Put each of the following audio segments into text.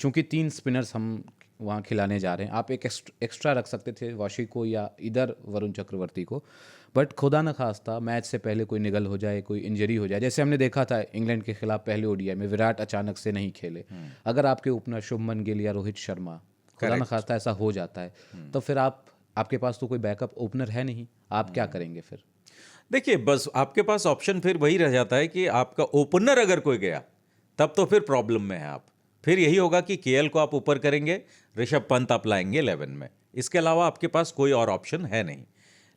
चूंकि 3 स्पिनर्स हम वहाँ खिलाने जा रहे हैं, आप एक एक्स्ट्रा रख सकते थे वाशी को या इधर वरुण चक्रवर्ती को, बट खुदा न खास्ता मैच से पहले कोई निगल हो जाए, कोई इंजरी हो जाए, जैसे हमने देखा था इंग्लैंड के खिलाफ पहले ओडीआई में विराट अचानक से नहीं खेले, अगर आपके ओपनर शुभमन गिल या रोहित शर्मा खुदा न खास्ता ऐसा हो जाता है, तो फिर आपके पास तो कोई बैकअप ओपनर है नहीं, आप क्या करेंगे फिर? देखिए, बस आपके पास ऑप्शन फिर वही रह जाता है कि आपका ओपनर अगर कोई गया तब तो फिर प्रॉब्लम में है आप। फिर यही होगा कि केएल को आप ऊपर करेंगे, ऋषभ पंत आप लाएंगे 11 में, इसके अलावा आपके पास कोई और ऑप्शन है नहीं।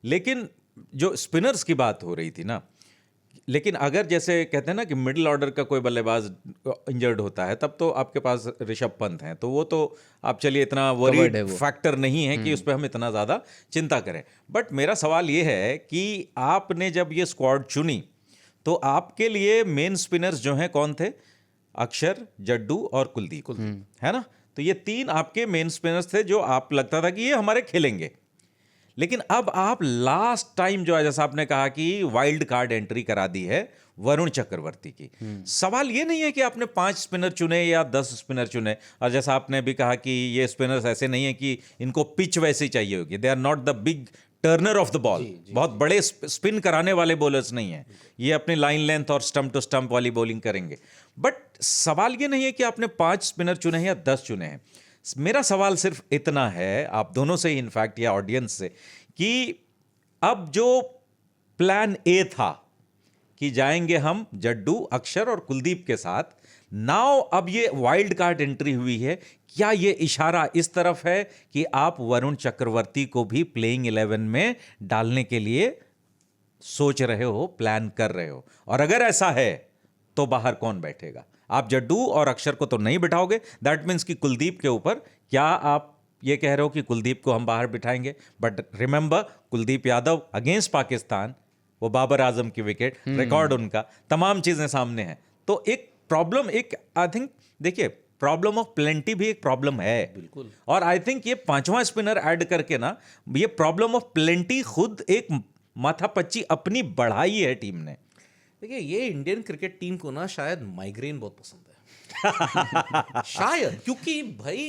लेकिन जो स्पिनर्स की बात हो रही थी ना, लेकिन अगर जैसे कहते हैं ना कि मिडिल ऑर्डर का कोई बल्लेबाज इंजर्ड होता है तब तो आपके पास ऋषभ पंत हैं, तो वो तो आप चलिए इतना वरी फैक्टर नहीं है कि उस पर हम इतना ज़्यादा चिंता करें। बट मेरा सवाल ये है कि आपने जब ये स्क्वाड चुनी तो आपके लिए मेन स्पिनर्स जो हैं कौन थे? अक्षर, जड्डू और कुलदीप, है ना? तो ये 3 आपके मेन स्पिनर्स थे जो आप लगता था कि ये हमारे खेलेंगे। लेकिन अब आप लास्ट टाइम जो है, जैसा आपने कहा कि वाइल्ड कार्ड एंट्री करा दी है वरुण चक्रवर्ती की। सवाल ये नहीं है कि आपने 5 स्पिनर चुने या 10 स्पिनर चुने, और जैसा आपने भी कहा कि ये स्पिनर्स ऐसे नहीं है कि इनको पिच वैसी चाहिए होगी, they are not the big turner of the ball, बहुत बड़े स्पिन कराने वाले बॉलर्स नहीं हैं, ये अपनी लाइन लेंथ और स्टंप टू स्टंप वाली बॉलिंग करेंगे। बट सवाल ये नहीं है कि आपने 5 स्पिनर चुने हैं या 10 चुने हैं। मेरा सवाल सिर्फ इतना है आप दोनों से ही, इनफैक्ट या ऑडियंस से, कि अब जो प्लान ए था कि जाएंगे हम जड्डू, अक्षर और कुलदीप के साथ, नाउ अब ये वाइल्ड कार्ड एंट्री हुई है, क्या ये इशारा इस तरफ है कि आप वरुण चक्रवर्ती को भी प्लेइंग 11 में डालने के लिए सोच रहे हो, प्लान कर रहे हो? और अगर ऐसा है तो बाहर कौन बैठेगा? आप जड्डू और अक्षर को तो नहीं बिठाओगे, दैट मीन्स कि कुलदीप के ऊपर, क्या आप ये कह रहे हो कि कुलदीप को हम बाहर बिठाएंगे? But remember, Kuldeep Yadav against Pakistan, वो बाबर आजम की विकेट, रिकॉर्ड उनका, तमाम चीजें सामने हैं। तो एक प्रॉब्लम, एक आई थिंक, देखिए प्रॉब्लम ऑफ प्लेंटी भी एक प्रॉब्लम है, बिल्कुल। और आई थिंक ये 5वां स्पिनर ऐड करके ना, ये प्रॉब्लम ऑफ प्लेंटी खुद एक माथापच्ची अपनी बढ़ाई है टीम ने। देखिए, ये इंडियन क्रिकेट टीम को ना शायद माइग्रेन बहुत पसंद है शायद, क्योंकि भाई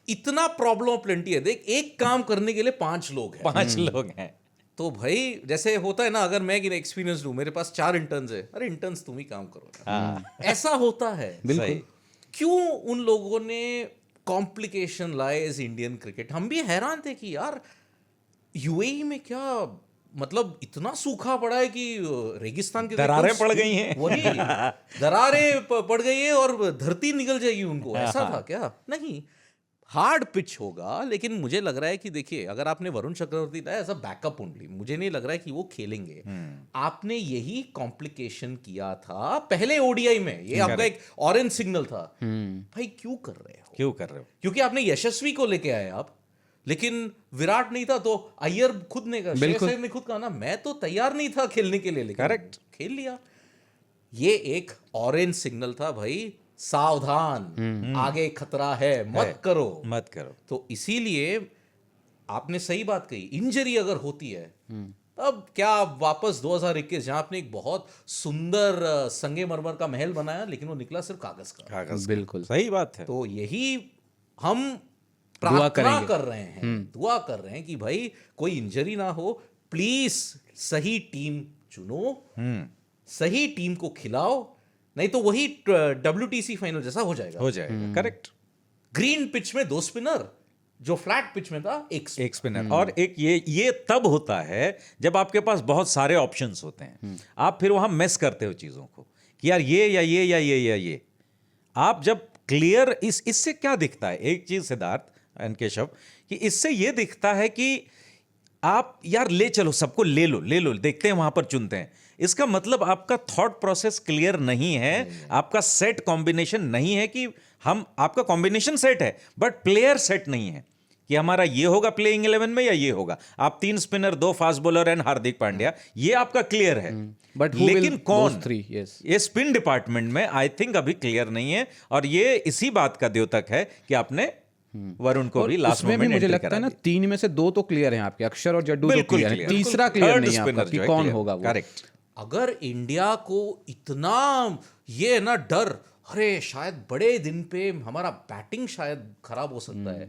इतना प्रॉब्लम ऑफ प्लेंटी है। देख, एक काम करने के लिए 5 लोग हैं, 5 लोग हैं, तो भाई जैसे होता है ना, अगर मैं कि एक्सपीरियंस लूं, मेरे पास 4 इंटर्न्स है, अरे इंटर्न्स तुम ही काम करो, ऐसा होता है। बिल्कुल। क्यों उन लोगों ने कॉम्प्लिकेशन लाए इस इंडियन क्रिकेट? हम भी हैरान थे कि यार यूएई में क्या मतलब इतना सूखा पड़ा है कि रेगिस्तान के दरारें पड़ गई हैं। वही दरारें पड़ गई है और धरती निकल जाएगी उनको, ऐसा था क्या? नहीं, हार्ड पिच होगा, लेकिन मुझे लग रहा है कि देखिए, अगर आपने वरुण चक्रवर्ती लाया एज अ बैकअप ओनली, मुझे नहीं लग रहा है कि वो खेलेंगे। आपने यही कॉम्प्लिकेशन किया था पहले ओडीआई में, ये आपका एक ऑरेंज सिग्नल था। भाई क्यों कर रहे हो? क्यों कर रहे हो? क्योंकि आपने यशस्वी को लेके आए आप, लेकिन विराट नहीं था, तो अय्यर खुद ने कहा, श्रेयस अय्यर ने खुद कहा ना, मैं तो तैयार नहीं था खेलने के लिए, लेकिन करेक्ट खेल लिया। ये एक ऑरेंज सिग्नल था, भाई सावधान, आगे खतरा है, मत करो। तो इसीलिए आपने सही बात कही, इंजरी अगर होती है तब क्या वापस 2021, जहां आपने एक बहुत सुंदर संगमरमर का महल बनाया, लेकिन वो निकला सिर्फ कागज का। बिल्कुल सही बात है। तो यही हम प्रार्थना कर रहे हैं, दुआ कर रहे हैं कि भाई कोई इंजरी ना हो, प्लीज सही टीम चुनो, सही टीम को खिलाओ, नहीं तो वही WTC फाइनल जैसा हो जाएगा। करेक्ट। ग्रीन पिच में 2 स्पिनर, जो फ्लैट पिच में था एक स्पिनर। और एक ये तब होता है जब आपके पास बहुत सारे ऑप्शंस होते हैं, आप फिर वहां मेस करते हो चीजों को कि यार ये या ये या ये या ये। आप जब क्लियर, इससे क्या दिखता है, एक चीज सिद्धार्थ एंड केशव, कि इससे ये दिखता है कि आप यार ले चलो, सबको ले लो, देखते हैं वहां पर चुनते हैं। इसका मतलब आपका थॉट प्रोसेस क्लियर नहीं है, आपका सेट कॉम्बिनेशन नहीं है, कि हम, आपका कॉम्बिनेशन सेट है बट प्लेयर सेट नहीं है कि हमारा ये होगा प्लेइंग 11 में या ये होगा। आप 3 spinner, 2 fast bowler and Hardik Pandya, ये आपका क्लियर है, बट लेकिन कौन? yes. ये स्पिन डिपार्टमेंट में आई थिंक अभी क्लियर नहीं है, और ये इसी बात का द्योतक है कि आपने वरुण को भी लास्ट में भी मुझे लगता है ना, 3 में से 2 तो क्लियर हैं आपके, अक्षर और जड्डू तो क्लियर है, तीसरा क्लियर नहीं है आपका कि कौन होगा वो। करेक्ट। अगर इंडिया को इतना ये ना डर, अरे शायद बड़े दिन पे हमारा बैटिंग शायद खराब हो सकता है,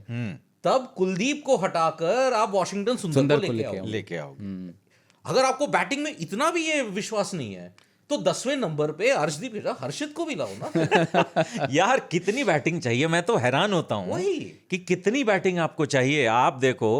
तब कुलदीप को हटाकर आप वॉशिंगटन सुंदर को लेके आओ। लेके आओ। अगर आपको बैटिंग में इतना भी ये विश्वास नहीं है तो 10वें नंबर पे अर्शदीप भेजा, हर्षित को भी लाओ ना। यार कितनी बैटिंग चाहिए, मैं तो हैरान होता हूं वही। कि कितनी बैटिंग आपको चाहिए। आप देखो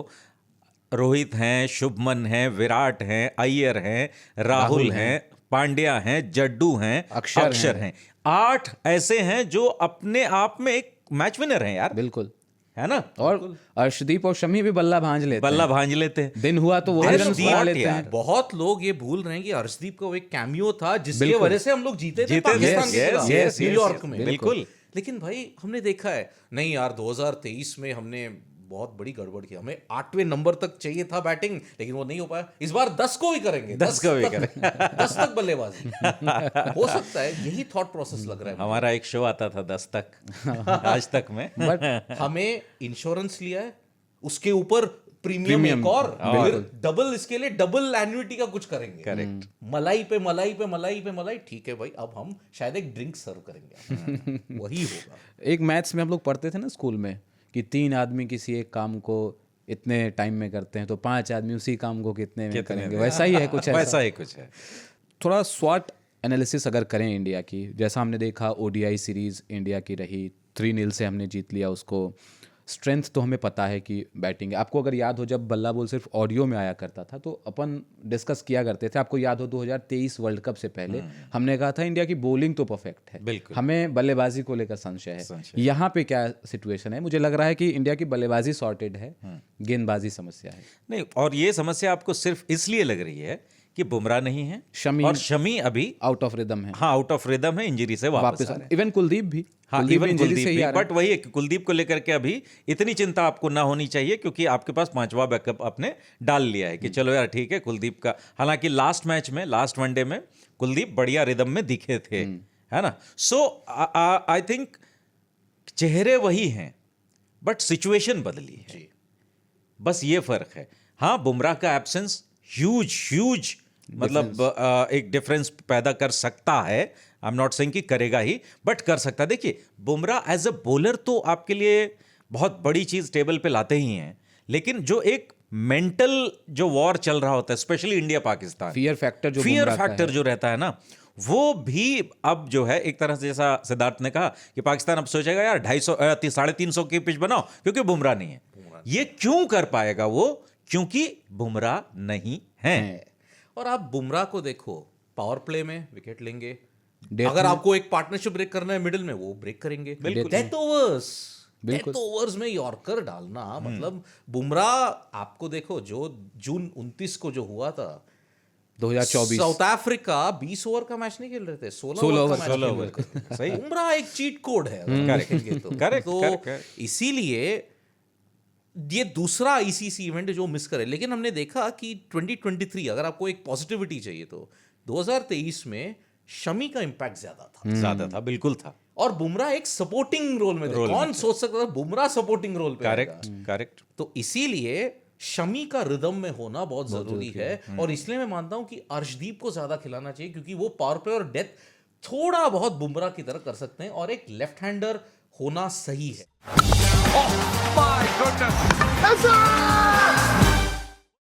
रोहित हैं, शुभमन हैं, विराट हैं, अय्यर हैं, राहुल हैं, पांड्या हैं, जड्डू हैं, अक्षर हैं। 8 ऐसे हैं जो अपने आप में एक मैच विनर हैं यार, बिल्कुल, है ना। और अर्शदीप और शमी भी बल्ला भांज लेते बल्ला भांज लेते हैं। हैं, दिन हुआ तो वो भी रन बना लेते हैं। बहुत लोग ये भूल रहे हैं कि अर्शदीप का वो एक कैमियो था जिसकी वजह से हम लोग जीते थे जीते थे, पाकिस्तान के खिलाफ, yes, न्यूयॉर्क में। बिल्कुल। लेकिन भाई हमने देखा है, नहीं यार 2023 में हमने बहुत बड़ी गड़बड़ की, हमें 8वें नंबर तक चाहिए था बैटिंग, लेकिन वो नहीं हो पाया। इस बार 10 को भी करेंगे, 10 को भी करेंगे। 10 तक बल्लेबाजी हो सकता है, यही थॉट प्रोसेस लग रहा है। हमारा एक शो आता था 10 तक आज तक में, बट हमें इंश्योरेंस लिया है, उसके ऊपर प्रीमियम एक और फिर डबल, इसके लिए डबल एन्युइटी का कुछ करेंगे। करेक्ट। मलाई पे मलाई पे मलाई पे मलाई, ठीक है भाई, अब हम शायद एक ड्रिंक सर्व करेंगे, वही होगा। एक मैथ्स में हम लोग पढ़ते थे ना स्कूल में कि 3 आदमी किसी एक काम को इतने टाइम में करते हैं तो 5 आदमी उसी काम को कितने में करेंगे, वैसा ही है कुछ ऐसा। वैसा ही कुछ है। थोड़ा स्वॉट एनालिसिस अगर करें इंडिया की, जैसा हमने देखा ओडीआई सीरीज इंडिया की रही, 3-0 से हमने जीत लिया उसको। स्ट्रेंथ तो हमें पता है कि बैटिंग है। आपको अगर याद हो जब बल्ला बोल सिर्फ ऑडियो में आया करता था तो अपन डिस्कस किया करते थे, आपको याद हो 2023 वर्ल्ड कप से पहले हमने कहा था इंडिया की बॉलिंग तो परफेक्ट है, बिल्कुल। हमें बल्लेबाजी को लेकर संशय है। यहाँ पे क्या सिचुएशन है? मुझे लग रहा है कि इंडिया की बल्लेबाजी सॉर्टेड है, गेंदबाजी समस्या है। नहीं, और ये समस्या आपको सिर्फ इसलिए लग रही है कि बुमराह नहीं है, शमी अभी आउट ऑफ रिदम है, हाँ आउट ऑफ रिदम है, इंजरी से वापस आ रहे हैं। इवन कुलदीप भी, हाँ इवन कुलदीप भी, बट वही है कि कुलदीप को लेकर के अभी इतनी चिंता आपको ना होनी चाहिए क्योंकि आपके पास 5वां बैकअप आपने डाल लिया है कि चलो यार ठीक है कुलदीप का। हालांकि लास्ट मैच में, लास्ट वनडे में कुलदीप बढ़िया रिदम में दिखे थे, है ना। सो आई थिंक चेहरे वही हैं बट सिचुएशन बदली है, बस ये फर्क है। हाँ बुमराह का एब्सेंस ह्यूज मतलब एक डिफरेंस पैदा कर सकता है। आई एम नॉट सेइंग कि करेगा ही, बट कर सकता है। देखिए बुमराह एज अ बॉलर तो आपके लिए बहुत बड़ी चीज टेबल पे लाते ही हैं, लेकिन जो एक मेंटल जो वॉर चल रहा होता है specially India Pakistan, fear factor जो रहता है ना, वो भी अब जो है एक तरह से, जैसा सिद्धार्थ ने कहा कि पाकिस्तान अब सोचेगा यार 250 350 की पिच बनाओ क्योंकि बुमराह नहीं है। ये क्यों कर पाएगा वो? क्योंकि बुमराह नहीं है। और आप बुमराह को देखो, पावर प्ले में विकेट लेंगे, अगर आपको एक पार्टनरशिप ब्रेक करना है मिडिल में वो ब्रेक करेंगे। डेथ ओवर्स में यॉर्कर डालना, मतलब बुमराह आपको देखो जो जून 29 को जो हुआ था 2024 साउथ अफ्रीका 20 ओवर का मैच नहीं खेल रहे थे, 16 ओवर का मैच। सही, बुमराह एक चीट कोड है अगर देखेंगे तो इसीलिए ये दूसरा आईसीसी इवेंट जो मिस करे। लेकिन हमने देखा कि 2023 अगर आपको एक पॉजिटिविटी चाहिए तो 2023 में शमी का इंपैक्ट ज्यादा था, बिल्कुल था, और बुमराह एक सपोर्टिंग रोल में थे। कौन सोच सकता था बुमराह सपोर्टिंग रोल पे? करेक्ट। तो इसीलिए शमी का रिदम में होना बहुत जरूरी है, और इसलिए मैं मानता हूं कि अर्शदीप को ज्यादा खिलाना चाहिए क्योंकि वो पावर प्ले और डेथ थोड़ा बहुत बुमराह की तरह कर सकते हैं, और एक लेफ्ट हैंडर होना सही है। Oh my goodness!